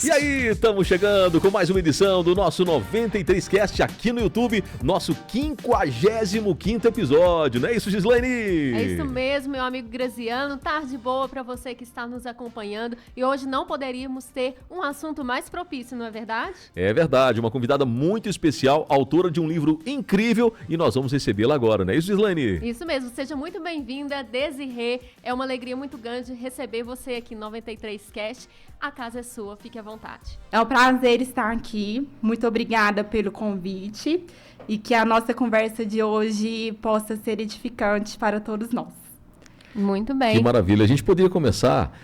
E aí, estamos chegando com mais uma edição do nosso 93Cast aqui no YouTube, nosso 55º episódio, não é isso, Gislaine? É isso mesmo, meu amigo Graziano, tarde boa para você que está nos acompanhando e hoje não poderíamos ter um assunto mais propício, não é verdade? É verdade, uma convidada muito especial, autora de um livro incrível e nós vamos recebê-la agora, não é isso, Gislaine? Isso mesmo, seja muito bem-vinda, Desirê, é uma alegria muito grande receber você aqui no 93Cast, a casa é sua, fique à vontade. É um prazer estar aqui. Muito obrigada pelo convite e que a nossa conversa de hoje possa ser edificante para todos nós. Muito bem. Que maravilha. A gente poderia começar,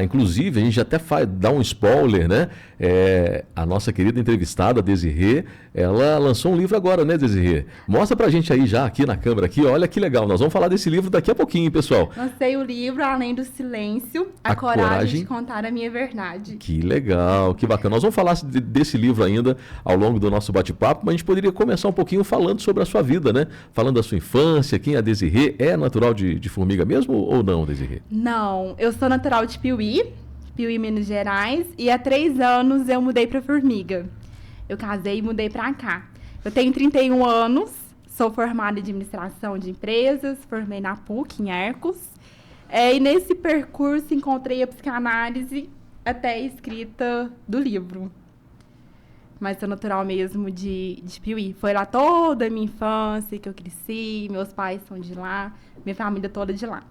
inclusive, a gente até dá um spoiler, né? A nossa querida entrevistada, Desirê, ela lançou um livro agora, né, Desirê? Mostra pra gente aí já, aqui na câmera, aqui, olha que legal. Nós vamos falar desse livro daqui a pouquinho, pessoal. Lancei o livro Além do Silêncio, a coragem de contar a minha verdade. Que legal, que bacana. Nós vamos falar desse livro ainda ao longo do nosso bate-papo, mas a gente poderia começar um pouquinho falando sobre a sua vida, né? Falando da sua infância, quem é a Desirê? É natural de Formiga mesmo ou não, Desirê? Não, eu sou natural de Piuí, Minas Gerais, e há 3 anos eu mudei para Formiga. Eu casei e mudei para cá. Eu tenho 31 anos, sou formada em administração de empresas, formei na PUC, em Arcos. E nesse percurso encontrei a psicanálise até a escrita do livro. Mas sou natural mesmo de Piuí. Foi lá toda a minha infância que eu cresci, meus pais são de lá, minha família toda de lá.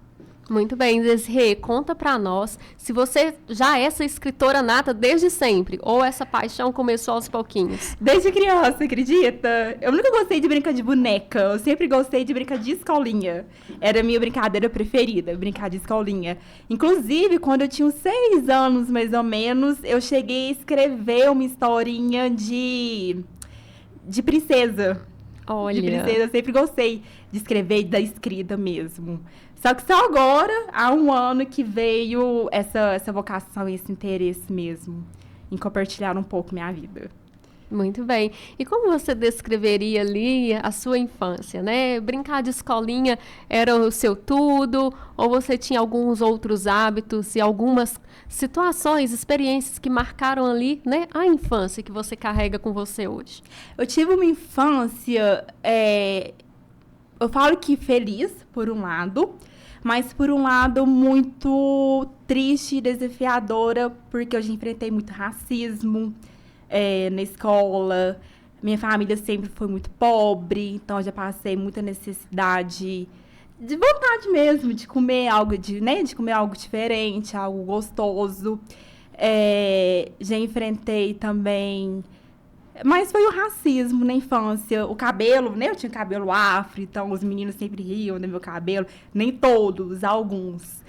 Muito bem, Desirê, conta pra nós se você já é essa escritora nata desde sempre, ou essa paixão começou aos pouquinhos? Desde criança, acredita? Eu nunca gostei de brincar de boneca, eu sempre gostei de brincar de escolinha. Era a minha brincadeira preferida, brincar de escolinha. Inclusive, quando eu tinha uns 6 anos, mais ou menos, eu cheguei a escrever uma historinha de princesa. Olha. De princesa, eu sempre gostei de escrever da escrita mesmo. Só que só agora, há 1 ano, que veio essa vocação, esse interesse mesmo, em compartilhar um pouco minha vida. Muito bem. E como você descreveria ali a sua infância, né? Brincar de escolinha era o seu tudo? Ou você tinha alguns outros hábitos e algumas situações, experiências que marcaram ali, né, a infância que você carrega com você hoje? Eu tive uma infância, eu falo que feliz, por um lado, mas por um lado muito triste e desafiadora, porque eu já enfrentei muito racismo na escola. Minha família sempre foi muito pobre, então eu já passei muita necessidade, de vontade mesmo, de comer algo, de comer algo diferente, algo gostoso. Já enfrentei também. Mas foi o racismo na infância. O cabelo, né? Eu tinha cabelo afro, então os meninos sempre riam do meu cabelo. Nem todos, alguns.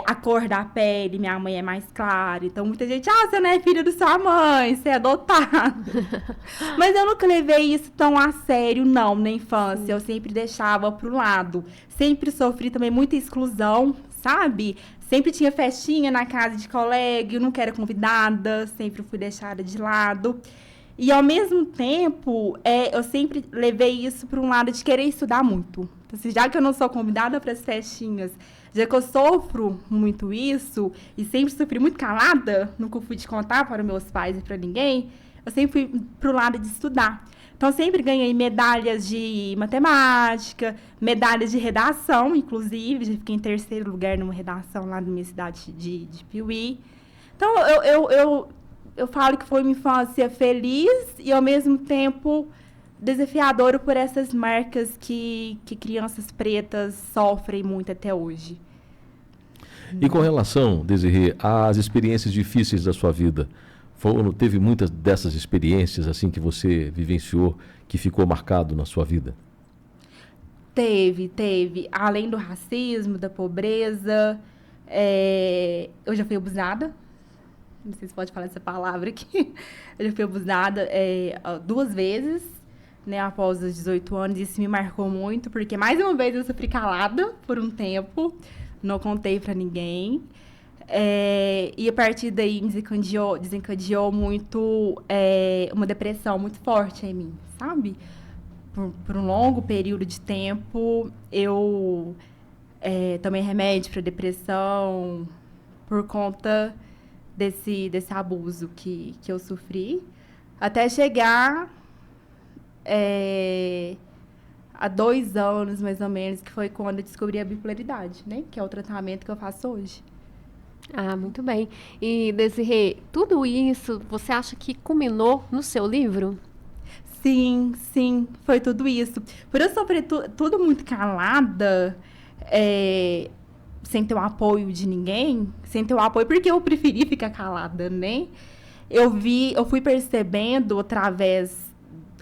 A cor da pele, minha mãe é mais clara. Então muita gente, você não é filha da sua mãe, você é adotada. Mas eu nunca levei isso tão a sério, não, na infância. Eu sempre deixava pro lado. Sempre sofri também muita exclusão, sabe? Sempre tinha festinha na casa de colega, eu nunca era convidada, sempre fui deixada de lado. E, ao mesmo tempo, eu sempre levei isso para um lado de querer estudar muito. Então, assim, já que eu não sou convidada para as festinhas, já que eu sofro muito isso, e sempre sofri muito calada, nunca fui te contar para meus pais e para ninguém, eu sempre fui para o lado de estudar. Então, sempre ganhei medalhas de matemática, medalhas de redação, inclusive, já fiquei em 3º lugar numa redação lá na minha cidade de Piuí. Então, eu falo que foi uma infância feliz e, ao mesmo tempo, desafiadora por essas marcas que crianças pretas sofrem muito até hoje. E com relação, Desirê, às experiências difíceis da sua vida, teve muitas dessas experiências assim que você vivenciou, que ficou marcado na sua vida? Teve. Além do racismo, da pobreza, eu já fui abusada. Não sei se pode falar essa palavra aqui. Eu já fui abusada 2 vezes, né, após os 18 anos. Isso me marcou muito, porque mais uma vez eu sofri calada por um tempo. Não contei pra ninguém. E a partir daí desencadeou muito uma depressão muito forte em mim, sabe? Por um longo período de tempo, eu tomei remédio para depressão por conta desse abuso que eu sofri, até chegar há 2 anos, mais ou menos, que foi quando eu descobri a bipolaridade, né? Que é o tratamento que eu faço hoje. Ah, muito bem. E, Desirê, tudo isso você acha que culminou no seu livro? Sim, sim, foi tudo isso. Por eu sofrer tudo muito calada, sem ter o apoio de ninguém, sem ter o apoio, porque eu preferi ficar calada, né? Eu fui percebendo, através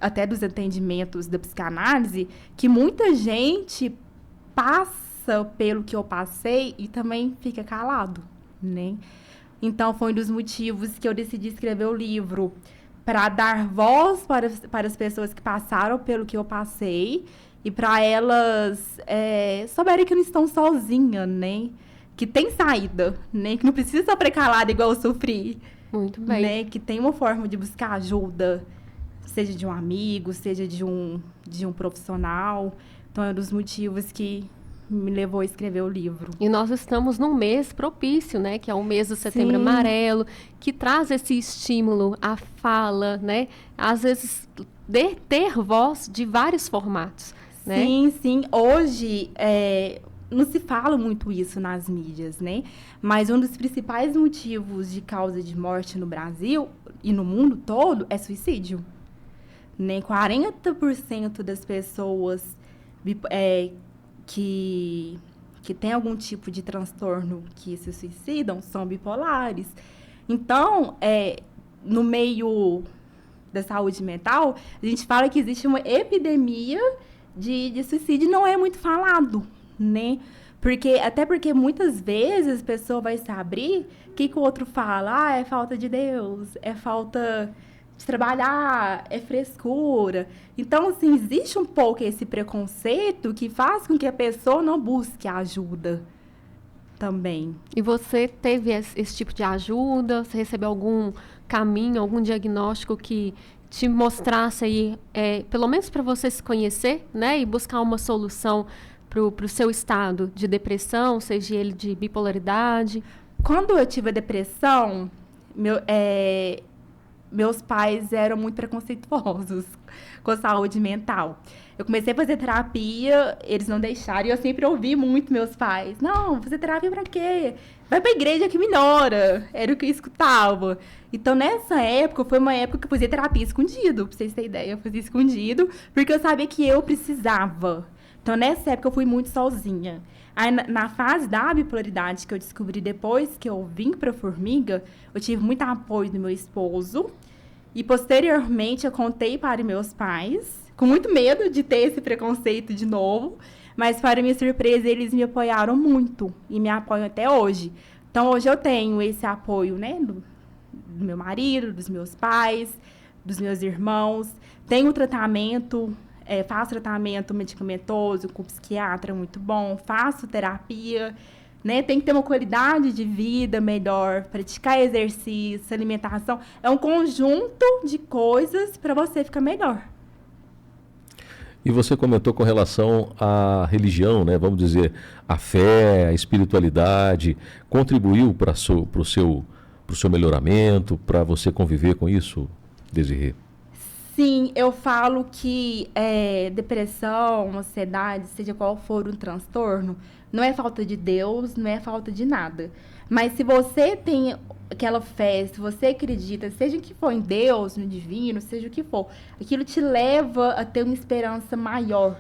até dos atendimentos da psicanálise, que muita gente passa pelo que eu passei e também fica calado, né? Então, foi um dos motivos que eu decidi escrever o livro, para dar voz para as pessoas que passaram pelo que eu passei e para elas souberem que não estão sozinhas, né? Que tem saída, né? Que não precisa estar precalada igual eu sofri. Muito bem. Né? Que tem uma forma de buscar ajuda, seja de um amigo, seja de um profissional. Então, é um dos motivos que me levou a escrever o livro. E nós estamos num mês propício, né? Que é o mês do Setembro Sim. Amarelo, que traz esse estímulo à fala, né? Às vezes, ter voz de vários formatos, né? Sim, sim. Hoje, não se fala muito isso nas mídias, né? Mas um dos principais motivos de causa de morte no Brasil e no mundo todo é suicídio. Né? 40% das pessoas que tem algum tipo de transtorno que se suicidam são bipolares. Então, no meio da saúde mental, a gente fala que existe uma epidemia de suicídio, não é muito falado, né? Até porque muitas vezes a pessoa vai se abrir, o que o outro fala? Ah, é falta de Deus, é falta de trabalhar, é frescura. Então, assim, existe um pouco esse preconceito que faz com que a pessoa não busque ajuda também. E você teve esse tipo de ajuda? Você recebeu algum caminho, algum diagnóstico que te mostrasse aí, pelo menos para você se conhecer, né? E buscar uma solução para o seu estado de depressão, seja ele de bipolaridade? Quando eu tive a depressão, meus pais eram muito preconceituosos com a saúde mental. Eu comecei a fazer terapia, eles não deixaram, e eu sempre ouvi muito meus pais. Não, fazer terapia pra quê? Vai pra igreja que melhora. Era o que eu escutava. Então, nessa época, foi uma época que eu fazia terapia escondido, pra vocês terem ideia. Eu fazia escondido, porque eu sabia que eu precisava. Então, nessa época, eu fui muito sozinha. Aí, na fase da bipolaridade, que eu descobri depois que eu vim pra Formiga, eu tive muito apoio do meu esposo. E, posteriormente, eu contei para meus pais, com muito medo de ter esse preconceito de novo. Mas, para minha surpresa, eles me apoiaram muito. E me apoiam até hoje. Então, hoje eu tenho esse apoio, né? Do meu marido, dos meus pais, dos meus irmãos. Tenho tratamento... faço tratamento medicamentoso com psiquiatra muito bom, faço terapia, né? Tem que ter uma qualidade de vida melhor, praticar exercício, alimentação. É um conjunto de coisas para você ficar melhor. E você comentou com relação à religião, né? Vamos dizer, a fé, a espiritualidade, contribuiu para o seu melhoramento, para você conviver com isso, Desirê? Sim, eu falo que depressão, ansiedade, seja qual for o transtorno, não é falta de Deus, não é falta de nada. Mas se você tem aquela fé, se você acredita, seja que for em Deus, no divino, seja o que for, aquilo te leva a ter uma esperança maior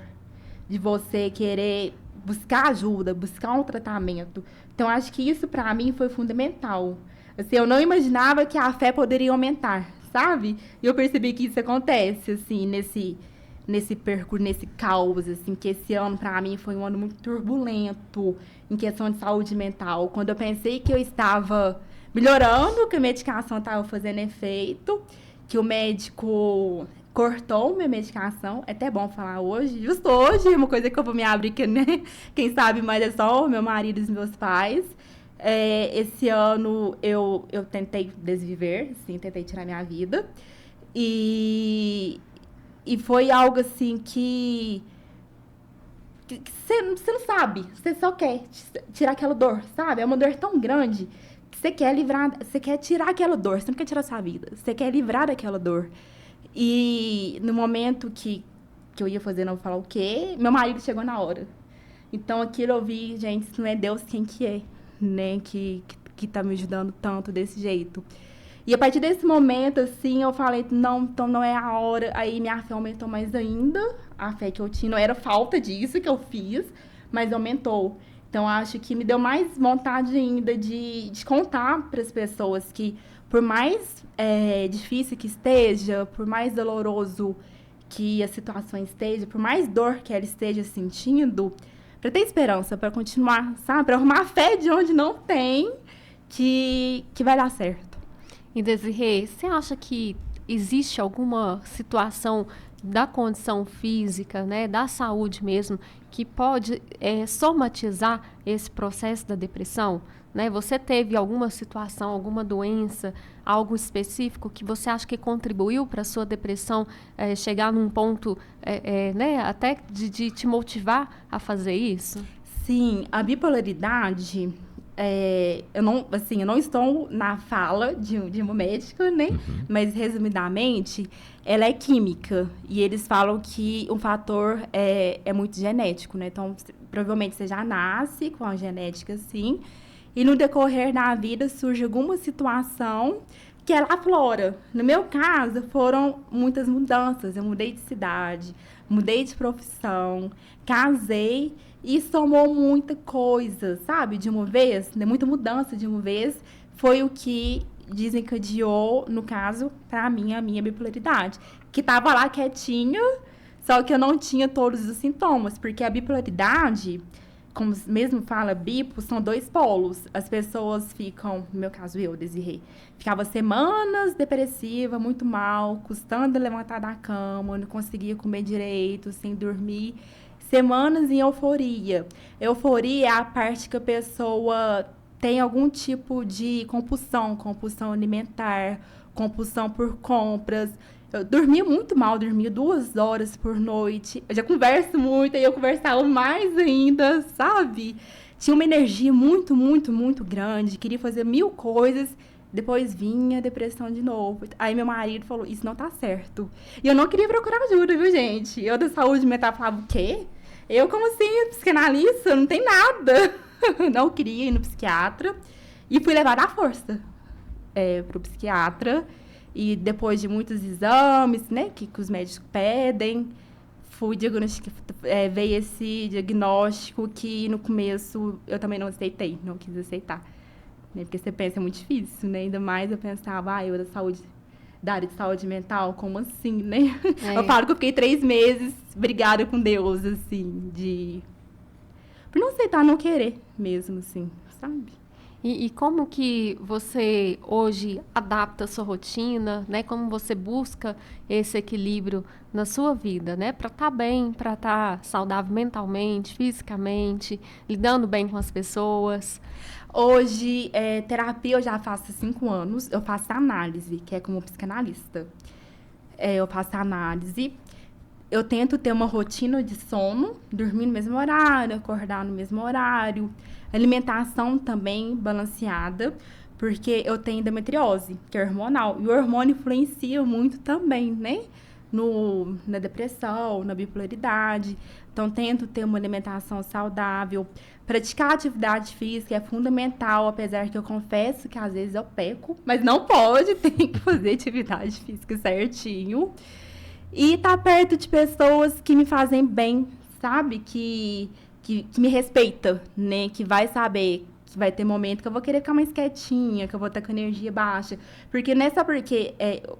de você querer buscar ajuda, buscar um tratamento. Então, acho que isso, para mim, foi fundamental. Assim, eu não imaginava que a fé poderia aumentar, sabe? E eu percebi que isso acontece, assim, nesse percurso, nesse caos, assim, que esse ano, para mim, foi um ano muito turbulento em questão de saúde mental. Quando eu pensei que eu estava melhorando, que a medicação estava fazendo efeito, que o médico cortou minha medicação, é até bom falar hoje, justo hoje, uma coisa que eu vou me abrir, que, né, quem sabe mais é só o meu marido e os meus pais. Esse ano eu tentei desviver, assim, tentei tirar minha vida. E foi algo assim que você não sabe, você só quer tirar aquela dor, sabe? É uma dor tão grande que você quer livrar, você quer tirar aquela dor, você não quer tirar sua vida, você quer livrar daquela dor. E no momento que eu ia fazer, não vou falar o quê, meu marido chegou na hora. Então, aquilo eu vi, gente, se não é Deus, quem que é, né? Que tá me ajudando tanto desse jeito. E a partir desse momento, assim, eu falei, não, então não é a hora. Aí minha fé aumentou mais ainda. A fé que eu tinha, não era falta disso que eu fiz, mas aumentou. Então, acho que me deu mais vontade ainda de contar para as pessoas que, por mais difícil que esteja, por mais doloroso que a situação esteja, por mais dor que ela esteja sentindo, para ter esperança, para continuar, sabe? Para arrumar fé de onde não tem, que vai dar certo. E Desirê, você acha que existe alguma situação da condição física, né, da saúde mesmo, que pode somatizar esse processo da depressão? Né? Você teve alguma situação, alguma doença, algo específico que você acha que contribuiu para a sua depressão chegar num ponto né, até de te motivar a fazer isso? Sim, a bipolaridade... eu não estou na fala de uma médica, né? Uhum. Mas, resumidamente, ela é química. E eles falam que o fator é muito genético, né? Então, provavelmente você já nasce com a genética, sim. E no decorrer da vida surge alguma situação que ela aflora. No meu caso, foram muitas mudanças. Eu mudei de cidade, mudei de profissão, casei... E somou muita coisa, sabe? De uma vez, né? Muita mudança de uma vez. Foi o que desencadeou, no caso, para mim, a minha bipolaridade. Que tava lá quietinha, só que eu não tinha todos os sintomas. Porque a bipolaridade, como mesmo fala bipo, são dois polos. As pessoas ficam, no meu caso, eu, Desirê, ficava semanas depressiva, muito mal, custando levantar da cama, não conseguia comer direito, sem dormir. Semanas em euforia. Euforia é a parte que a pessoa tem algum tipo de compulsão alimentar, compulsão por compras. Eu dormia muito mal, dormia 2 horas por noite. Eu já converso muito, e eu conversava mais ainda, sabe? Tinha uma energia muito, muito, muito grande, queria fazer 1000 coisas. Depois vinha a depressão de novo. Aí meu marido falou, isso não tá certo. E eu não queria procurar ajuda, viu, gente? Eu da saúde mental falava, o quê? Eu, como assim, psicanalista? Não tem nada. Não queria ir no psiquiatra. E fui levada à força pro psiquiatra. E depois de muitos exames, né, que os médicos pedem, veio esse diagnóstico que no começo eu também não aceitei, não quis aceitar. Né, porque você pensa, é muito difícil, né? Ainda mais eu pensava, eu da área de saúde mental, como assim, né? Eu falo que eu fiquei 3 meses brigada com Deus, assim, por não aceitar, não querer mesmo, assim, sabe? E como que você hoje adapta a sua rotina, né? Como você busca esse equilíbrio na sua vida, né? Para estar bem, para estar saudável mentalmente, fisicamente, lidando bem com as pessoas. Hoje, terapia eu já faço há 5 anos. Eu faço análise, que é como psicanalista. Eu faço análise. Eu tento ter uma rotina de sono, dormir no mesmo horário, acordar no mesmo horário. Alimentação também balanceada, porque eu tenho endometriose, que é hormonal. E o hormônio influencia muito também, né? Na depressão, na bipolaridade. Então, tento ter uma alimentação saudável. Praticar atividade física é fundamental, apesar que eu confesso que às vezes eu peco. Mas não pode, tem que fazer atividade física certinho. E estar perto de pessoas que me fazem bem, sabe? Que me respeita, né? Que vai saber que vai ter momento que eu vou querer ficar mais quietinha, que eu vou estar com energia baixa. Porque não é só porque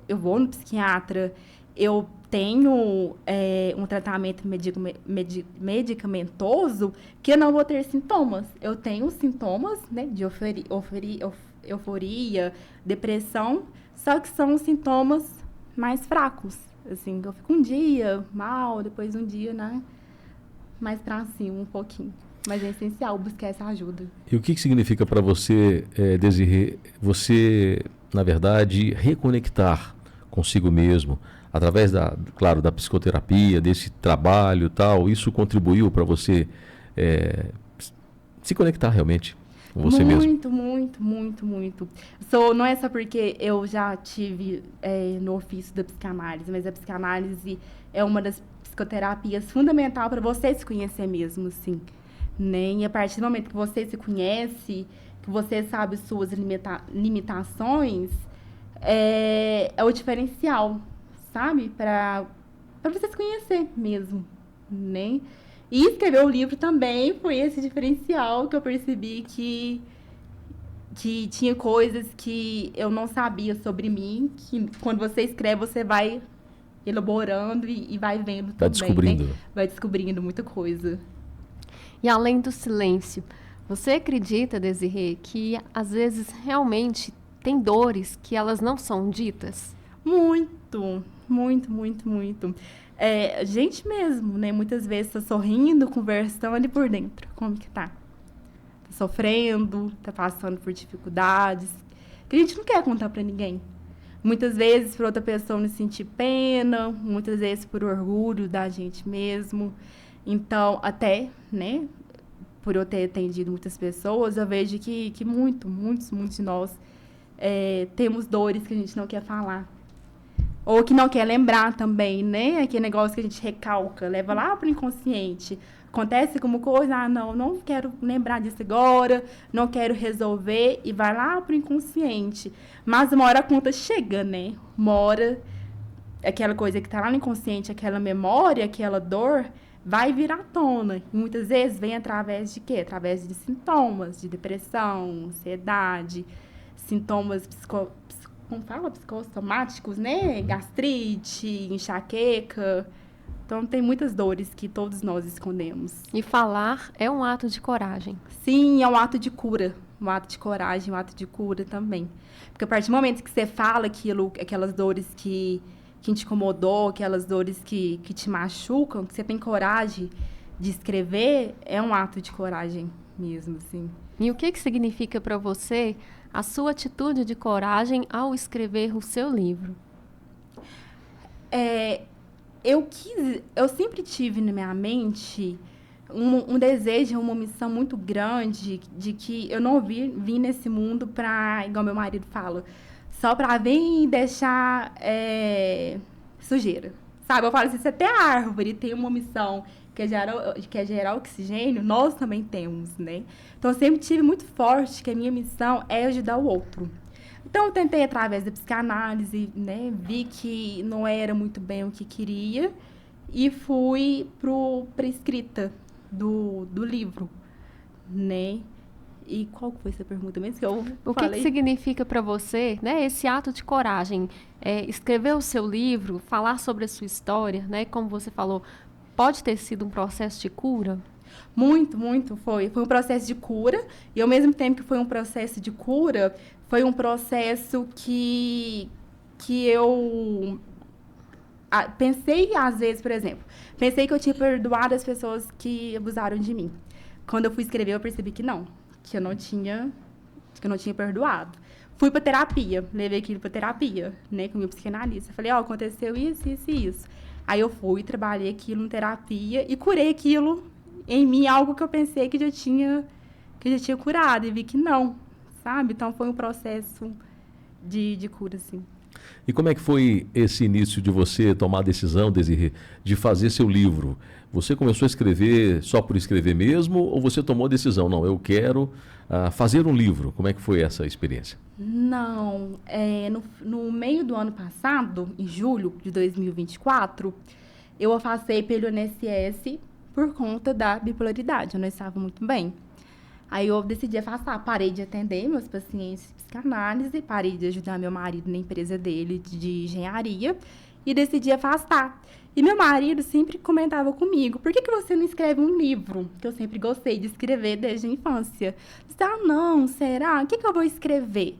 eu vou no psiquiatra, eu tenho um tratamento medicamentoso que eu não vou ter sintomas. Eu tenho sintomas, né, de euforia, depressão, só que são sintomas mais fracos. Assim, eu fico um dia mal, depois um dia, né, mais pra cima um pouquinho. Mas é essencial buscar essa ajuda. E o que significa para você, Desirê, você, na verdade, reconectar consigo mesmo, através da psicoterapia, desse trabalho e tal, isso contribuiu para você se conectar realmente com você mesmo? Muito, muito, muito, muito. Não é só porque eu já tive no ofício da psicanálise, mas a psicanálise é uma das psicoterapias fundamental para você se conhecer mesmo, assim, né? E a partir do momento que você se conhece, que você sabe suas limitações, é o diferencial, sabe? Para você se conhecer mesmo, né? E escrever o livro também foi esse diferencial que eu percebi que tinha coisas que eu não sabia sobre mim, que quando você escreve, você vai elaborando e vai vendo também. Descobrindo. Né? Vai descobrindo muita coisa. E além do silêncio, você acredita, Desirê, que às vezes realmente tem dores que elas não são ditas? Muito, muito, muito, muito. A gente mesmo, né? Muitas vezes tá sorrindo, conversando ali por dentro. Como que tá? Tá sofrendo, tá passando por dificuldades, que a gente não quer contar pra ninguém. Muitas vezes por outra pessoa não sentir pena, muitas vezes por orgulho da gente mesmo. Então, até, né? Por eu ter atendido muitas pessoas, eu vejo que muitos de nós temos dores que a gente não quer falar. Ou que não quer lembrar também, né? Aquele negócio que a gente recalca, leva lá pro inconsciente. Acontece alguma coisa, não quero lembrar disso agora, não quero resolver, e vai lá pro inconsciente. Mas uma hora a conta chega, né? Uma hora, aquela coisa que tá lá no inconsciente, aquela memória, aquela dor, vai vir à tona. E muitas vezes vem através de quê? Através de sintomas de depressão, ansiedade, sintomas como fala? Psicossomáticos, né? Gastrite, enxaqueca. Então, tem muitas dores que todos nós escondemos. E falar é um ato de coragem. Sim, é um ato de cura. Um ato de coragem, um ato de cura também. Porque a partir do momento que você fala aquelas dores que te incomodou, aquelas dores que te machucam, que você tem coragem de escrever, é um ato de coragem mesmo, assim. E o que significa para você a sua atitude de coragem ao escrever o seu livro? Eu sempre tive na minha mente um desejo, uma missão muito grande de que eu não vim nesse mundo para, igual meu marido fala, só para vir e deixar sujeira. Sabe? Eu falo assim, se até a árvore tem uma missão que é gerar oxigênio, nós também temos, né? Então, eu sempre tive muito forte que a minha missão é ajudar o outro. Então, eu tentei através da psicanálise, né? Vi que não era muito bem o que queria e fui para a escrita do livro, né? E qual foi essa pergunta mesmo que eu O que significa para você, né, esse ato de coragem? Escrever o seu livro, falar sobre a sua história, né? Como você falou, pode ter sido um processo de cura? Muito, muito foi. Foi um processo de cura. E ao mesmo tempo que foi um processo de cura, foi um processo que eu pensei, às vezes, por exemplo, pensei que eu tinha perdoado as pessoas que abusaram de mim. Quando eu fui escrever, eu percebi que eu não tinha perdoado. Fui para terapia, levei aquilo para terapia, né, com o meu psicanalista. Falei, aconteceu isso, isso e isso. Aí eu fui, trabalhei aquilo em terapia e curei aquilo em mim, algo que eu pensei que já tinha curado, e vi que não, sabe? Então foi um processo de cura, assim. E como é que foi esse início de você tomar a decisão, Desirê, de fazer seu livro? Você começou a escrever só por escrever mesmo, ou você tomou a decisão, não, eu quero fazer um livro? Como é que foi essa experiência? Não, no meio do ano passado, em julho de 2024, eu afastei pelo INSS por conta da bipolaridade, eu não estava muito bem. Aí eu decidi afastar, parei de atender meus pacientes de psicanálise, parei de ajudar meu marido na empresa dele de engenharia e decidi afastar. E meu marido sempre comentava comigo, por que você não escreve um livro? Que eu sempre gostei de escrever desde a infância. Não, será? O que eu vou escrever?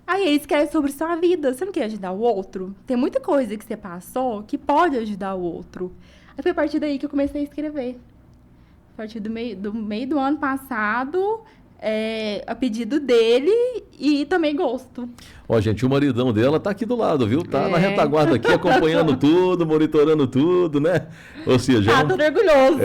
Aí ele escreve sobre sua vida, você não quer ajudar o outro? Tem muita coisa que você passou que pode ajudar o outro. Aí foi a partir daí que eu comecei a escrever. A partir do meio do ano passado, a pedido dele e também gosto. Ó, gente, o maridão dela tá aqui do lado, viu? Tá na É. retaguarda aqui, acompanhando tudo, monitorando tudo, né? Ou seja, Tá todo orgulhoso.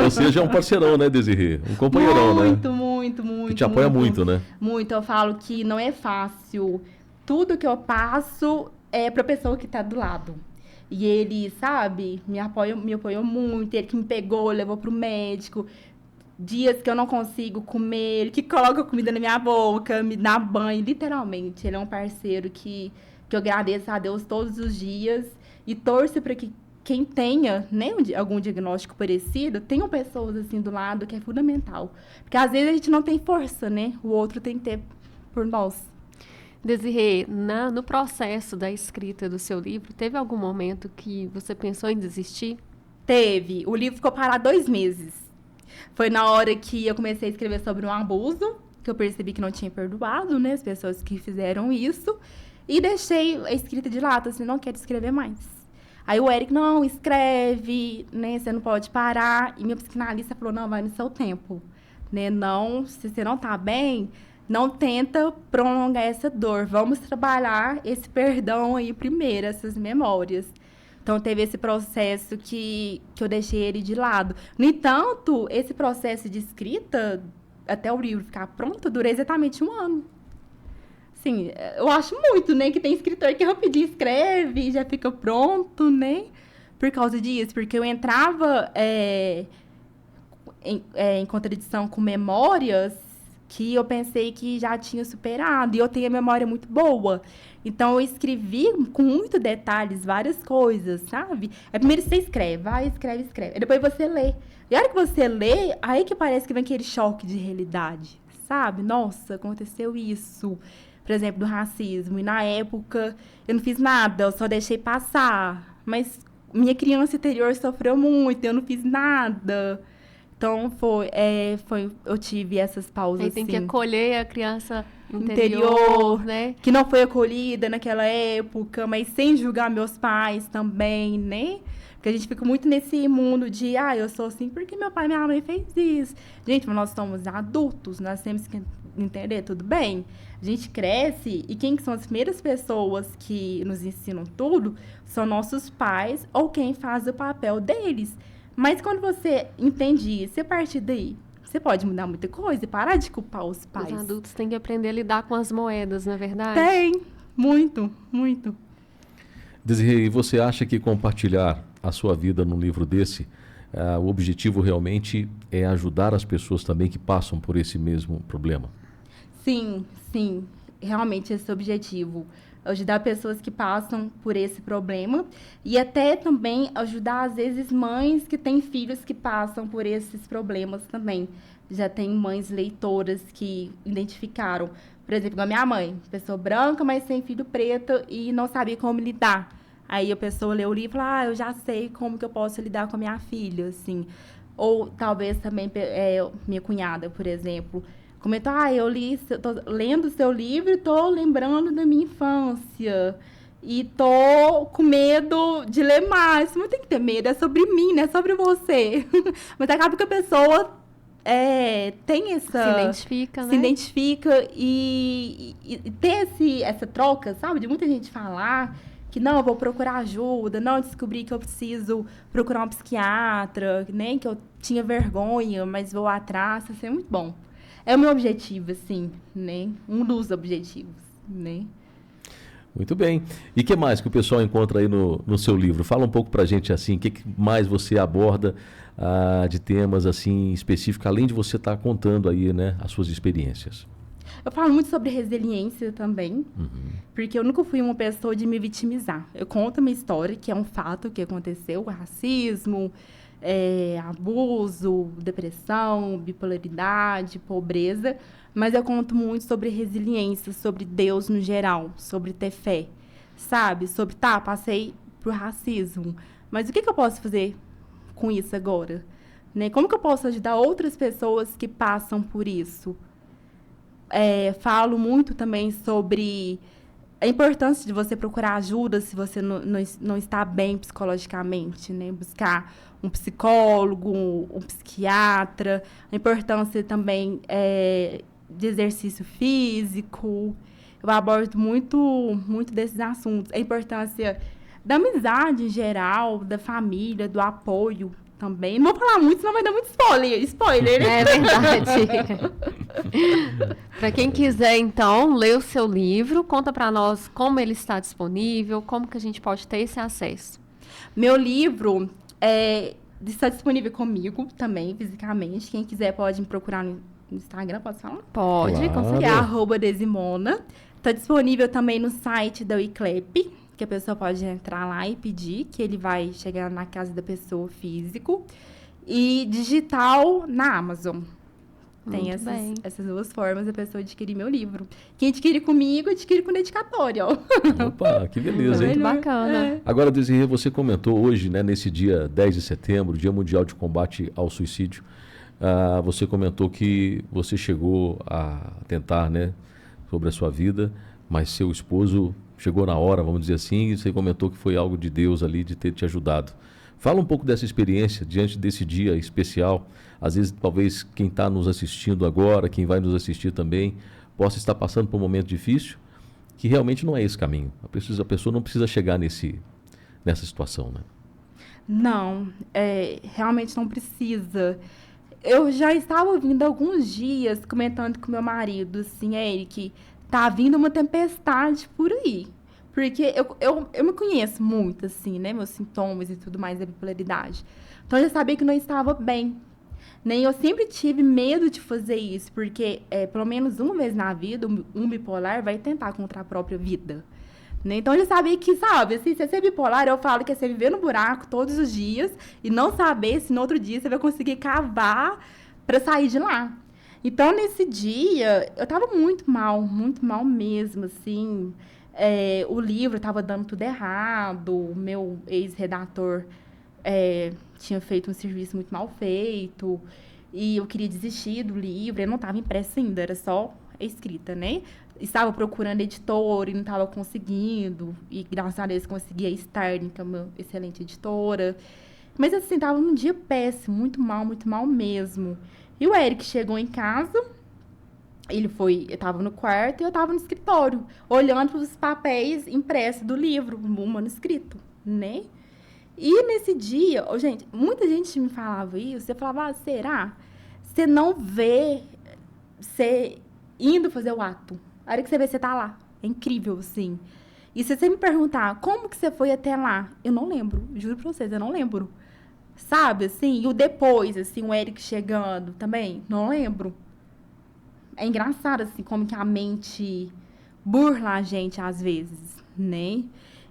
ou seja, é um parceirão, né, Desirê? Um companheirão, né? Muito. Que te apoia muito, né? Muito. Eu falo que não é fácil. Tudo que eu passo é pra pessoa que tá do lado. E ele, sabe, me apoiou muito. Ele que me pegou, levou pro médico. Dias que eu não consigo comer, ele que coloca comida na minha boca, me dá banho, literalmente. Ele é um parceiro que eu agradeço a Deus todos os dias e torço para que quem tenha, né, algum diagnóstico parecido, tenham pessoas assim do lado, que é fundamental. Porque às vezes a gente não tem força, né? O outro tem que ter por nós. Desirê, no processo da escrita do seu livro, teve algum momento que você pensou em desistir? Teve. O livro ficou parado 2 meses. Foi na hora que eu comecei a escrever sobre um abuso, que eu percebi que não tinha perdoado, né, as pessoas que fizeram isso, e deixei a escrita de lado, assim, não quero escrever mais. Aí o Eric, não, escreve, né, você não pode parar. E minha psicanalista falou, não, vai no seu tempo, né, não, se você não tá bem, não tenta prolongar essa dor, vamos trabalhar esse perdão aí primeiro, essas memórias. Então, teve esse processo que eu deixei ele de lado. No entanto, esse processo de escrita, até o livro ficar pronto, dura exatamente 1 ano. Assim, eu acho muito, né? Que tem escritor que rapidinho escreve e já fica pronto, né? Por causa disso. Porque eu entrava em contradição com memórias que eu pensei que já tinha superado. E eu tenho a memória muito boa. Então, eu escrevi com muitos detalhes, várias coisas, sabe? Aí, primeiro você escreve, vai, escreve. Aí, depois você lê. E a hora que você lê, aí que parece que vem aquele choque de realidade, sabe? Nossa, aconteceu isso. Por exemplo, do racismo. E na época, eu não fiz nada, eu só deixei passar. Mas minha criança interior sofreu muito, eu não fiz nada. Então, eu tive essas pausas, Aí tem que assim, acolher a criança interior, né? que não foi acolhida naquela época, mas sem julgar meus pais também, né? Porque a gente fica muito nesse mundo de, eu sou assim porque meu pai e minha mãe fez isso. Gente, mas nós somos adultos, nós temos que entender, tudo bem? A gente cresce e quem são as primeiras pessoas que nos ensinam tudo são nossos pais ou quem faz o papel deles. Mas quando você entende isso, a partir daí, você pode mudar muita coisa e parar de culpar os pais. Os adultos têm que aprender a lidar com as moedas, não é verdade? Tem, muito. Desirê, e você acha que compartilhar a sua vida num livro desse, o objetivo realmente é ajudar as pessoas também que passam por esse mesmo problema? Sim, realmente esse é o objetivo. Ajudar pessoas que passam por esse problema e até também ajudar, às vezes, mães que têm filhos que passam por esses problemas também. Já tem mães leitoras que identificaram, por exemplo, a minha mãe, pessoa branca, mas sem filho preto e não sabia como lidar. Aí a pessoa lê o livro e fala, eu já sei como que eu posso lidar com a minha filha, assim. Ou talvez também minha cunhada, por exemplo, comentou, tô lendo o seu livro e tô lembrando da minha infância. E tô com medo de ler mais. Mas tem que ter medo, é sobre mim, não é sobre você. Mas acaba que a pessoa tem essa... Se identifica, né? Se identifica e ter essa troca, sabe? De muita gente falar que não, eu vou procurar ajuda, não, eu descobri que eu preciso procurar um psiquiatra, né? Que eu tinha vergonha, mas vou atrás, isso é muito bom. É o meu objetivo, assim, né? Um dos objetivos, né? Muito bem. E o que mais que o pessoal encontra aí no seu livro? Fala um pouco pra gente, assim, o que mais você aborda de temas, assim, específicos, além de você estar contando aí, né, as suas experiências. Eu falo muito sobre resiliência também, porque eu nunca fui uma pessoa de me vitimizar. Eu conto a minha história, que é um fato que aconteceu, racismo, abuso, depressão, bipolaridade, pobreza, mas eu conto muito sobre resiliência, sobre Deus no geral, sobre ter fé, sabe? Sobre, passei por racismo, mas o que eu posso fazer com isso agora? Né? Como que eu posso ajudar outras pessoas que passam por isso? Falo muito também sobre a importância de você procurar ajuda se você não está bem psicologicamente, né? Buscar um psicólogo, um psiquiatra. A importância também de exercício físico. Eu abordo muito desses assuntos. A importância da amizade em geral, da família, do apoio também. Não vou falar muito, senão vai dar muito spoiler, né? É verdade. Para quem quiser, então, ler o seu livro, conta para nós como ele está disponível, como que a gente pode ter esse acesso. Meu livro está disponível comigo também, fisicamente. Quem quiser pode me procurar no Instagram, pode falar? Pode, Claro. com Que é certeza. @Desimona. Está disponível também no site da Wiclap, que a pessoa pode entrar lá e pedir, que ele vai chegar na casa da pessoa físico. E digital na Amazon. Tem Muito bem. essas duas formas da pessoa adquirir meu livro. Quem adquire comigo, adquire com dedicatória, ó. Opa, que beleza, hein? Muito bacana. Agora, Desirê, você comentou hoje, né, nesse dia 10 de setembro, Dia Mundial de Combate ao Suicídio, você comentou que você chegou a tentar, né, sobre a sua vida, mas seu esposo chegou na hora, vamos dizer assim, e você comentou que foi algo de Deus ali, de ter te ajudado. Fala um pouco dessa experiência diante desse dia especial. Às vezes, talvez quem está nos assistindo agora, quem vai nos assistir também, possa estar passando por um momento difícil, que realmente não é esse caminho. A pessoa não precisa chegar nessa situação, né? Não, realmente não precisa. Eu já estava ouvindo alguns dias comentando com meu marido, assim, Eric, tá vindo uma tempestade por aí. Porque eu me conheço muito, assim, né? Meus sintomas e tudo mais da bipolaridade. Então, eu já sabia que não estava bem. Nem eu sempre tive medo de fazer isso, porque pelo menos uma vez na vida, um bipolar vai tentar contra a própria vida. Né? Então, eu já sabia que, sabe, assim, se ser bipolar, eu falo que é você viver no buraco todos os dias e não saber se no outro dia você vai conseguir cavar para sair de lá. Então, nesse dia, eu tava muito mal mesmo, assim. O livro estava dando tudo errado, o meu ex-redator tinha feito um serviço muito mal feito, e eu queria desistir do livro, ele não estava impresso ainda, era só escrita, né? Estava procurando editor e não estava conseguindo, e graças a Deus consegui a Starling, que é uma excelente editora. Mas assim, estava num dia péssimo, muito mal mesmo. E o Eric chegou em casa, eu estava no quarto e eu estava no escritório, olhando para os papéis impressos do livro, um manuscrito, né? E nesse dia, gente, muita gente me falava isso, você falava, será? Você não vê você indo fazer o ato. A hora que você vê, você tá lá. É incrível, assim. E se você me perguntar, como que você foi até lá? Eu não lembro, juro pra vocês, eu não lembro. Sabe, assim, e o depois, assim, o Eric chegando também, não lembro. É engraçado, assim, como que a mente burla a gente às vezes, né?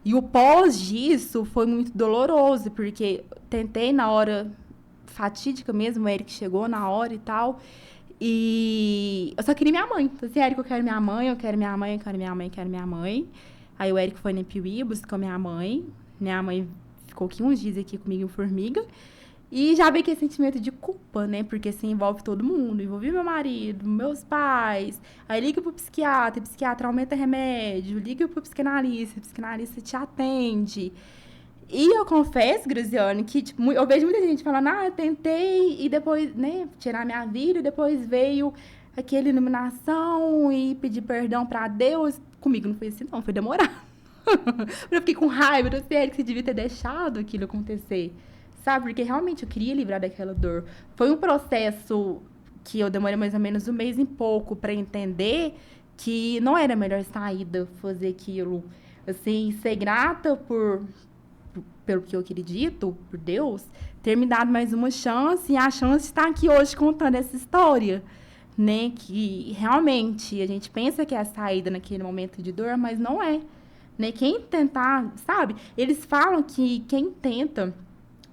E o pós disso foi muito doloroso, porque tentei na hora fatídica mesmo, o Eric chegou na hora e tal, e eu só queria minha mãe. Falei assim, Eric, eu quero minha mãe, eu quero minha mãe, eu quero minha mãe, eu quero minha mãe. Aí o Eric foi na Piuí, buscou minha mãe ficou aqui uns dias aqui comigo em Formiga. E já veio aquele sentimento de culpa, né? Porque se envolve todo mundo. Envolvi meu marido, meus pais. Aí liga pro psiquiatra, o psiquiatra aumenta remédio. Liga pro psicanalista, o psicanalista te atende. E eu confesso, Graziane, que tipo, eu vejo muita gente falando, eu tentei e depois, né, tirar minha vida. E depois veio aquela iluminação e pedir perdão pra Deus. Comigo não foi assim, não. Foi demorar. Eu fiquei com raiva. Eu sei que você devia ter deixado aquilo acontecer. Sabe? Porque realmente eu queria livrar daquela dor. Foi um processo que eu demorei mais ou menos um mês e pouco para entender que não era a melhor saída fazer aquilo. Assim, ser grata pelo que eu acredito, por Deus, ter me dado mais uma chance e a chance de estar aqui hoje contando essa história. Né? Que realmente a gente pensa que é a saída naquele momento de dor, mas não é. Né? Quem tentar, sabe? Eles falam que quem tenta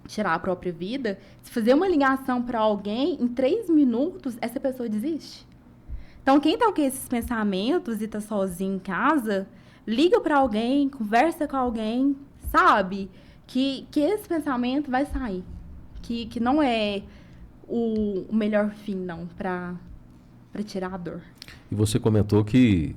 tirar a própria vida, se fazer uma ligação para alguém, em 3 minutos, essa pessoa desiste. Então, quem tá com esses pensamentos e tá sozinho em casa, liga para alguém, conversa com alguém, sabe? Que esse pensamento vai sair. Que não é o melhor fim, não, para tirar a dor. E você comentou que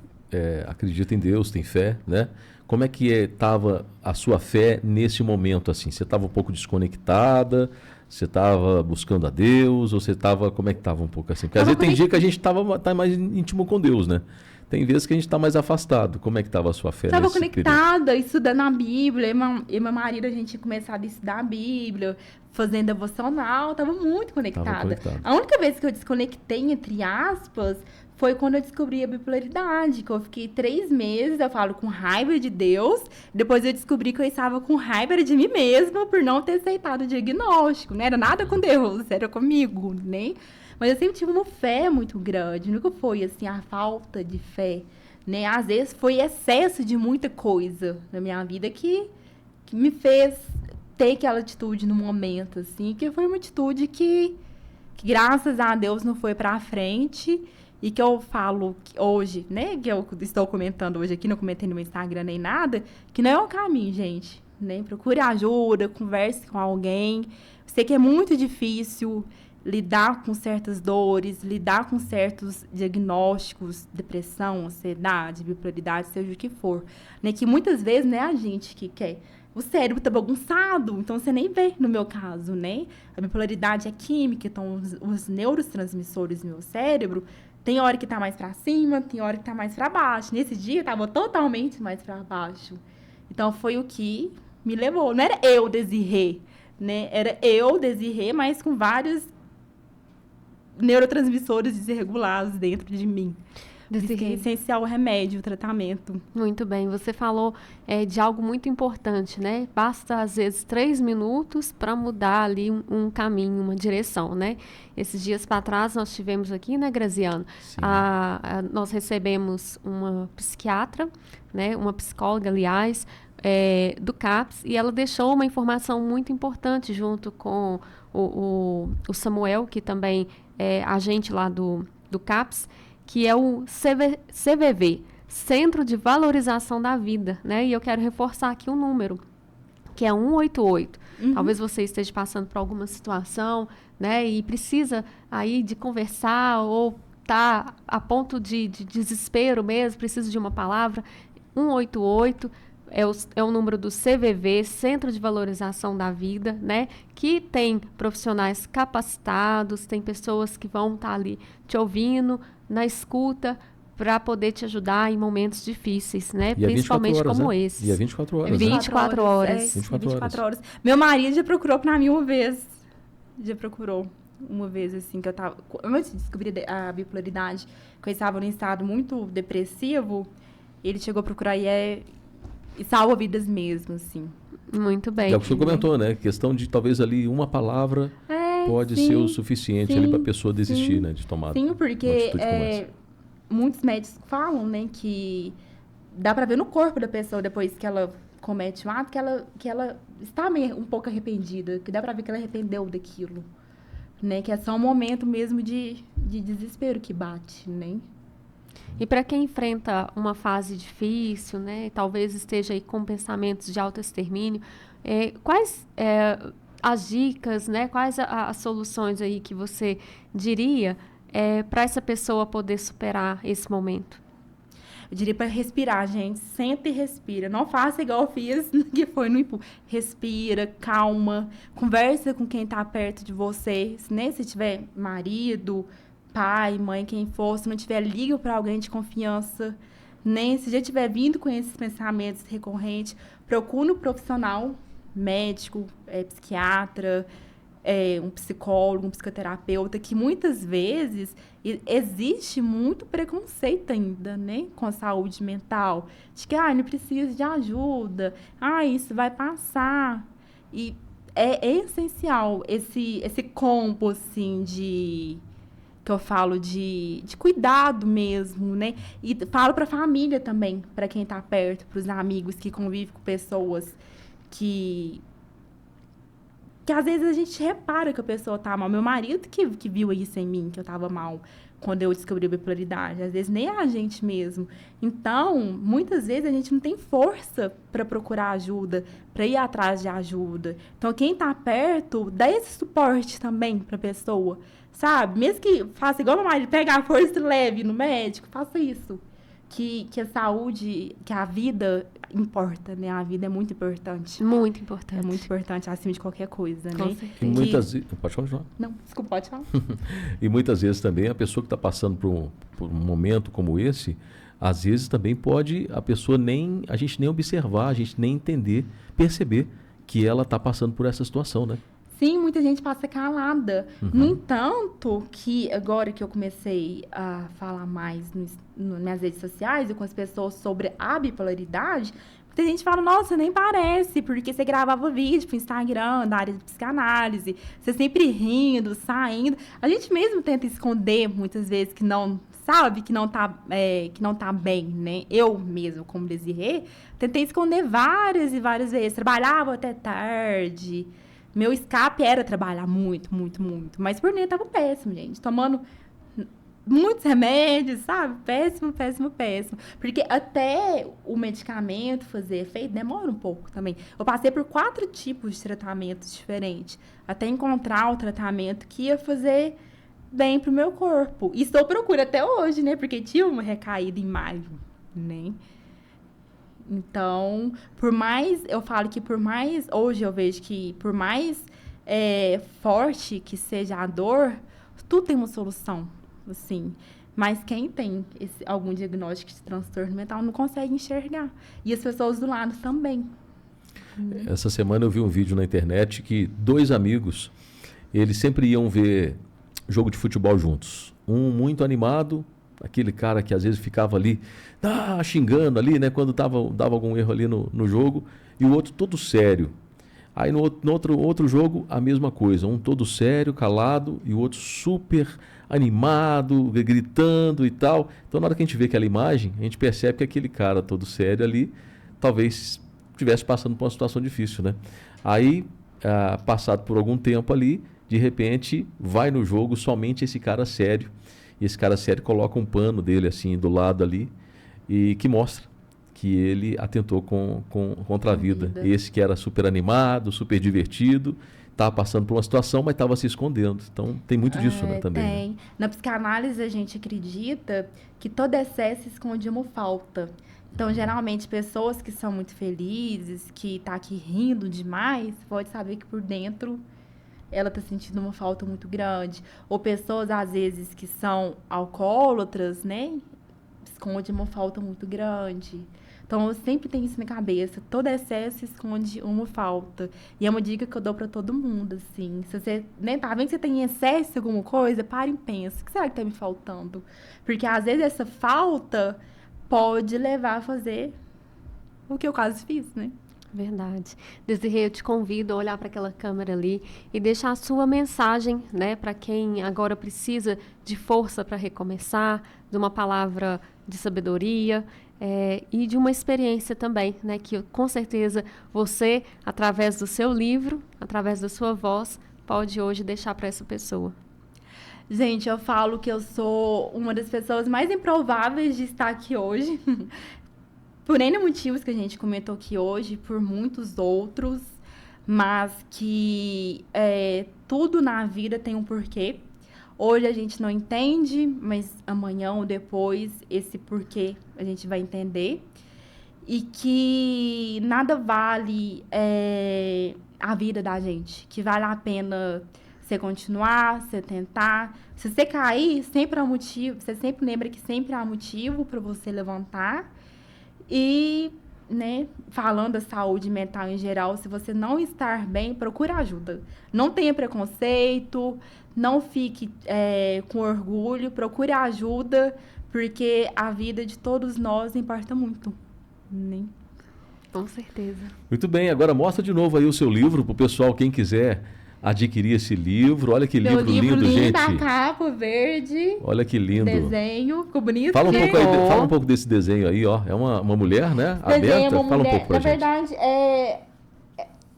acredita em Deus, tem fé, né? Como é que estava a sua fé nesse momento, assim? Você estava um pouco desconectada? Você estava buscando a Deus? Ou você estava... Como é que estava um pouco assim? Porque às vezes tem dia que a gente tá mais íntimo com Deus, né? Tem vezes que a gente está mais afastado. Como é que estava a sua fé Estava nesse período? conectada, estudando a Bíblia. Eu e meu marido, a gente tinha começado a estudar a Bíblia, fazendo devocional. Estava muito conectada. A única vez que eu desconectei, entre aspas, foi quando eu descobri a bipolaridade. Que eu fiquei 3 meses, eu falo, com raiva de Deus. Depois eu descobri que eu estava com raiva de mim mesma por não ter aceitado o diagnóstico. Não era nada com Deus, era comigo, né? Mas eu sempre tive uma fé muito grande. Nunca foi, assim, a falta de fé, né? Às vezes foi excesso de muita coisa na minha vida que me fez ter aquela atitude no momento, assim. Que foi uma atitude que graças a Deus, não foi pra frente. E que eu falo hoje, né? Que eu estou comentando hoje aqui, não comentei no meu Instagram nem nada. Que não é um caminho, gente, né? Procure ajuda, converse com alguém. Sei que é muito difícil lidar com certas dores, lidar com certos diagnósticos, depressão, ansiedade, bipolaridade, seja o que for, né? Que muitas vezes não é a gente que quer. O cérebro tá bagunçado, então você nem vê no meu caso, né? A bipolaridade é química, então os neurotransmissores do meu cérebro, tem hora que tá mais pra cima, tem hora que tá mais pra baixo. Nesse dia, tava totalmente mais pra baixo. Então, foi o que me levou. Não era eu, Desirê, né? Era eu, Desirê, mas com vários neurotransmissores desregulados dentro de mim. Desirê. É essencial o remédio, o tratamento. Muito bem. Você falou de algo muito importante, né? Basta, às vezes, 3 minutos para mudar ali um caminho, uma direção, né? Esses dias para trás, nós tivemos aqui, né, Graziano? Nós recebemos uma psiquiatra, né? Uma psicóloga, aliás, do CAPS, e ela deixou uma informação muito importante junto com o Samuel, que também é agente lá do CAPS, que é o CVV, Centro de Valorização da Vida, né? E eu quero reforçar aqui um número, que é 188. Talvez você esteja passando por alguma situação, né? E precisa aí de conversar ou tá a ponto de desespero mesmo, precisa de uma palavra. 188 é o número do CVV, Centro de Valorização da Vida, né? Que tem profissionais capacitados, tem pessoas que vão estar ali te ouvindo, na escuta, para poder te ajudar em momentos difíceis, né? E principalmente horas, como né? esses. E é 24 horas. 24 horas. 24 horas. Meu marido já procurou pra mim uma vez. Já procurou uma vez, assim, que eu tava... Antes de descobrir a bipolaridade, que eu estava num estado muito depressivo, ele chegou a procurar e salva vidas mesmo, assim. Muito bem. É o que o senhor comentou, né? Questão de talvez ali uma palavra pode ser o suficiente ali para a pessoa desistir, né? De tomar Sim, porque muitos médicos falam, né? Que dá para ver no corpo da pessoa depois que ela comete um ato que ela está meio, um pouco arrependida, que dá para ver que ela arrependeu daquilo, né? Que é só um momento mesmo de desespero que bate, né? E para quem enfrenta uma fase difícil, né, talvez esteja aí com pensamentos de autoextermínio, quais as dicas, né, quais as soluções aí que você diria para essa pessoa poder superar esse momento? Eu diria para respirar, gente. Senta e respira. Não faça igual eu fiz, que foi no impulso. Respira, calma, conversa com quem está perto de você, né? Se tiver marido, pai, mãe, quem for, se não tiver, liga para alguém de confiança, né? Se já estiver vindo com esses pensamentos recorrentes, procure um profissional, médico, psiquiatra, um psicólogo, um psicoterapeuta, que muitas vezes existe muito preconceito ainda, né? Com a saúde mental. De que, não preciso de ajuda, isso vai passar. E é essencial esse combo, assim, que eu falo de cuidado mesmo, né? E falo para a família também, para quem está perto, para os amigos que convivem com pessoas que às vezes a gente repara que a pessoa tá mal. Meu marido que viu isso em mim, que eu tava mal quando eu descobri a bipolaridade. Às vezes nem é a gente mesmo. Então, muitas vezes a gente não tem força para procurar ajuda, para ir atrás de ajuda. Então, quem tá perto, dá esse suporte também para a pessoa, sabe? Mesmo que faça igual meu marido, pegar a força e leve no médico, faça isso. que a saúde, que a vida importa, né? A vida é muito importante. Muito importante. É muito importante acima de qualquer coisa, Com né? certeza. E muitas pode continuar. Não, desculpa, pode falar. E muitas vezes também a pessoa que está passando por um momento como esse, às vezes também pode a gente nem observar, a gente nem entender, perceber que ela está passando por essa situação, né? Sim, muita gente passa calada. No entanto, que agora que eu comecei a falar mais nas redes sociais e com as pessoas sobre a bipolaridade, muita gente fala, nossa, nem parece, porque você gravava vídeo pro Instagram, da área de psicanálise, você sempre rindo, saindo. A gente mesmo tenta esconder, muitas vezes, que não tá bem, né? Eu mesmo, como Desirê, tentei esconder várias e várias vezes. Trabalhava até tarde. Meu escape era trabalhar muito, muito, muito. Mas por dentro tava péssimo, gente. Tomando muitos remédios, sabe? Péssimo, péssimo, péssimo. Porque até o medicamento fazer efeito demora um pouco também. Eu passei por 4 tipos de tratamentos diferentes. Até encontrar o tratamento que ia fazer bem pro meu corpo. E estou à procura até hoje, né? Porque tive uma recaída em maio, né? Então, hoje eu vejo que por mais forte que seja a dor, tudo tem uma solução, assim. Mas quem tem algum diagnóstico de transtorno mental não consegue enxergar. E as pessoas do lado também. Essa semana eu vi um vídeo na internet que 2 amigos, eles sempre iam ver jogo de futebol juntos. Um muito animado, aquele cara que às vezes ficava ali xingando ali, né, quando dava algum erro ali no jogo, e o outro todo sério. Aí no outro jogo, a mesma coisa, um todo sério, calado, e o outro super animado, gritando e tal. Então na hora que a gente vê aquela imagem, a gente percebe que aquele cara todo sério ali, talvez estivesse passando por uma situação difícil, né? Aí, passado por algum tempo ali, de repente, vai no jogo somente esse cara sério. E esse cara sério coloca um pano dele assim do lado ali e que mostra que ele atentou contra a vida. Esse que era super animado, super divertido, estava passando por uma situação, mas estava se escondendo. Então tem muito disso, né, também. Tem. Né? Na psicanálise a gente acredita que todo excesso esconde uma falta. Então, geralmente, pessoas que são muito felizes, que tá aqui rindo demais, pode saber que por dentro ela está sentindo uma falta muito grande. Ou pessoas, às vezes, que são alcoólatras, né? Esconde uma falta muito grande. Então, eu sempre tenho isso na cabeça. Todo excesso esconde uma falta. E é uma dica que eu dou para todo mundo, assim. Se você tá vendo que você tem excesso de alguma coisa, para e pensa. O que será que está me faltando? Porque, às vezes, essa falta pode levar a fazer o que eu quase fiz, né? Verdade. Desirê, eu te convido a olhar para aquela câmera ali e deixar a sua mensagem, né, para quem agora precisa de força para recomeçar, de uma palavra de sabedoria e de uma experiência também, né, que com certeza você, através do seu livro, através da sua voz, pode hoje deixar para essa pessoa. Gente, eu falo que eu sou uma das pessoas mais improváveis de estar aqui hoje. Por N motivos que a gente comentou aqui hoje, por muitos outros, mas que tudo na vida tem um porquê. Hoje a gente não entende, mas amanhã ou depois esse porquê a gente vai entender. E que nada vale a vida da gente, que vale a pena você continuar, você tentar. Se você cair, sempre há motivo, você sempre lembra que sempre há motivo para você levantar. E, né, falando da saúde mental em geral, se você não estar bem, procure ajuda. Não tenha preconceito, não fique com orgulho, procure ajuda, porque a vida de todos nós importa muito, né? Com certeza. Muito bem, agora mostra de novo aí o seu livro para o pessoal, quem quiser adquirir esse livro. Olha que livro lindo, gente. Da capa verde. Olha que lindo. Desenho, ficou bonito. Fala um pouco desse desenho aí, ó. É uma mulher, né? Aberta. Fala um pouco pra gente. Na verdade,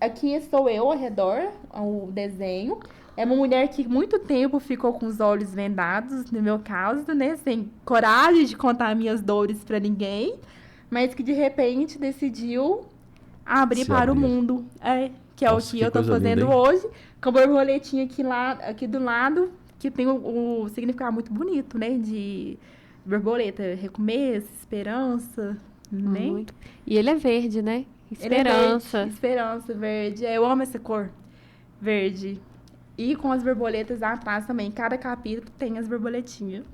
aqui sou eu ao redor, o desenho. É uma mulher que muito tempo ficou com os olhos vendados, no meu caso, né? Sem coragem de contar minhas dores pra ninguém. Mas que de repente decidiu abrir para o mundo. Que é o que eu tô fazendo hoje. Com a borboletinha aqui do lado, que tem o significado muito bonito, né? De borboleta, recomeço, esperança, né? Muito. E ele é verde, né? Ele é verde, Esperança. esperança, verde. Eu amo essa cor, verde. E com as borboletas atrás também. Cada capítulo tem as borboletinhas.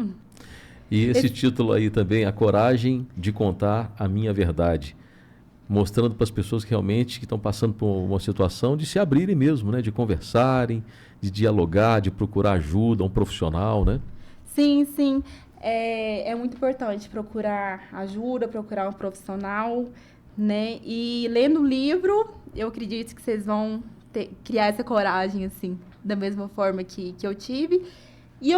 E esse título aí também, A Coragem de Contar a Minha Verdade. Mostrando para as pessoas que realmente estão passando por uma situação de se abrirem mesmo, né? De conversarem, de dialogar, de procurar ajuda, um profissional, né? Sim, sim. É muito importante procurar ajuda, procurar um profissional, né? E lendo o livro, eu acredito que vocês vão criar essa coragem, assim, da mesma forma que eu tive. E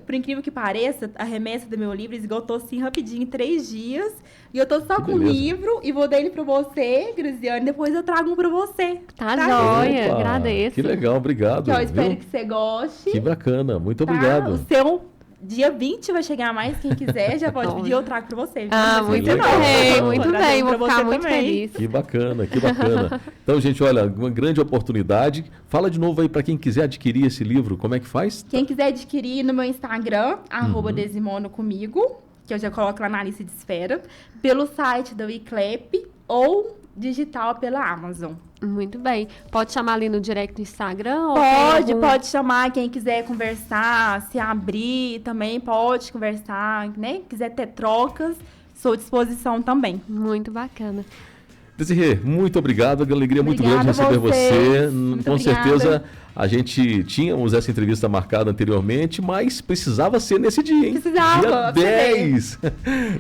por incrível que pareça, a remessa do meu livro esgotou assim rapidinho, em 3 dias. E eu tô só com o livro e vou dar ele pra você, Graziane. Depois eu trago um pra você. Tá joia, Opa, agradeço. Que legal, obrigado. Que eu espero viu? que você goste. Que bacana, muito Tá? obrigado. O seu dia 20 vai chegar mais, quem quiser já pode pedir, eu trago pra você. Ah, Não muito vai ser bem, não. muito Trago bem. pra Vou você ficar muito também. feliz. Que bacana, que bacana. Então, gente, olha, uma grande oportunidade. Fala de novo aí para quem quiser adquirir esse livro, como é que faz? Quem quiser adquirir no meu Instagram, @Desimono comigo, que eu já coloco lá na lista de espera, pelo site da Wiclap ou digital pela Amazon. Muito bem. Pode chamar ali no direct do Instagram? Ou tem algum- Pode chamar quem quiser conversar, se abrir também pode conversar, né? Quiser ter trocas, sou à disposição também. Muito bacana. Desirê, muito obrigado. Uma alegria muito grande Obrigada a receber você. vocês. Muito Com obrigada. certeza a gente tínhamos essa entrevista marcada anteriormente, mas precisava ser nesse dia, hein? Precisava, Dia pra você 10,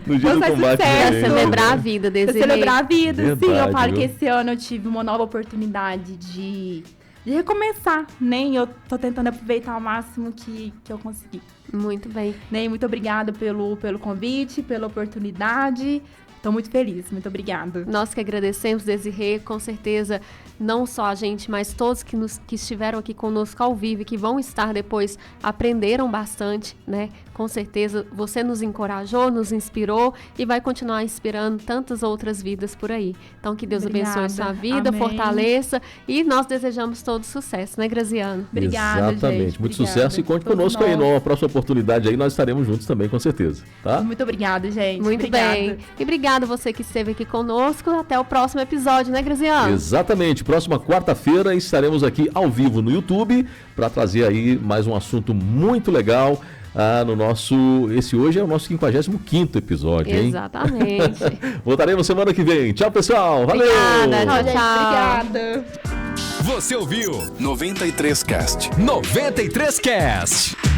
no dia Foi do combate. sucesso. à Pra violência, celebrar a né? vida, Pra Desirê. celebrar a vida, sim. Verdade, Eu falo viu? que esse ano eu tive uma nova oportunidade de recomeçar, né? E eu tô tentando aproveitar ao máximo que eu consegui. Muito bem. Né? Muito obrigada pelo convite, pela oportunidade. Tô muito feliz, muito obrigada. Nós que agradecemos, Desirê, com certeza, não só a gente, mas todos que estiveram aqui conosco ao vivo e que vão estar depois, aprenderam bastante, né? Com certeza, você nos encorajou, nos inspirou e vai continuar inspirando tantas outras vidas por aí. Então, que Deus Obrigada. abençoe sua vida, Amém. fortaleça e nós desejamos todo sucesso, né, Graziano? Obrigada, Exatamente. gente. Muito Obrigada. sucesso e conte Todos conosco aí nós. numa próxima oportunidade aí, nós estaremos juntos também, com certeza, tá? Muito obrigada, gente. Muito Obrigada. bem. E obrigado você que esteve aqui conosco. Até o próximo episódio, né, Graziano? Exatamente. Próxima quarta-feira estaremos aqui ao vivo no YouTube para trazer aí mais um assunto muito legal no nosso... Esse hoje é o nosso 55º episódio, hein? Exatamente. Voltaremos semana que vem. Tchau, pessoal. Valeu! Obrigada, Tchau, gente. Tchau. Obrigada. Você ouviu 93cast. 93cast.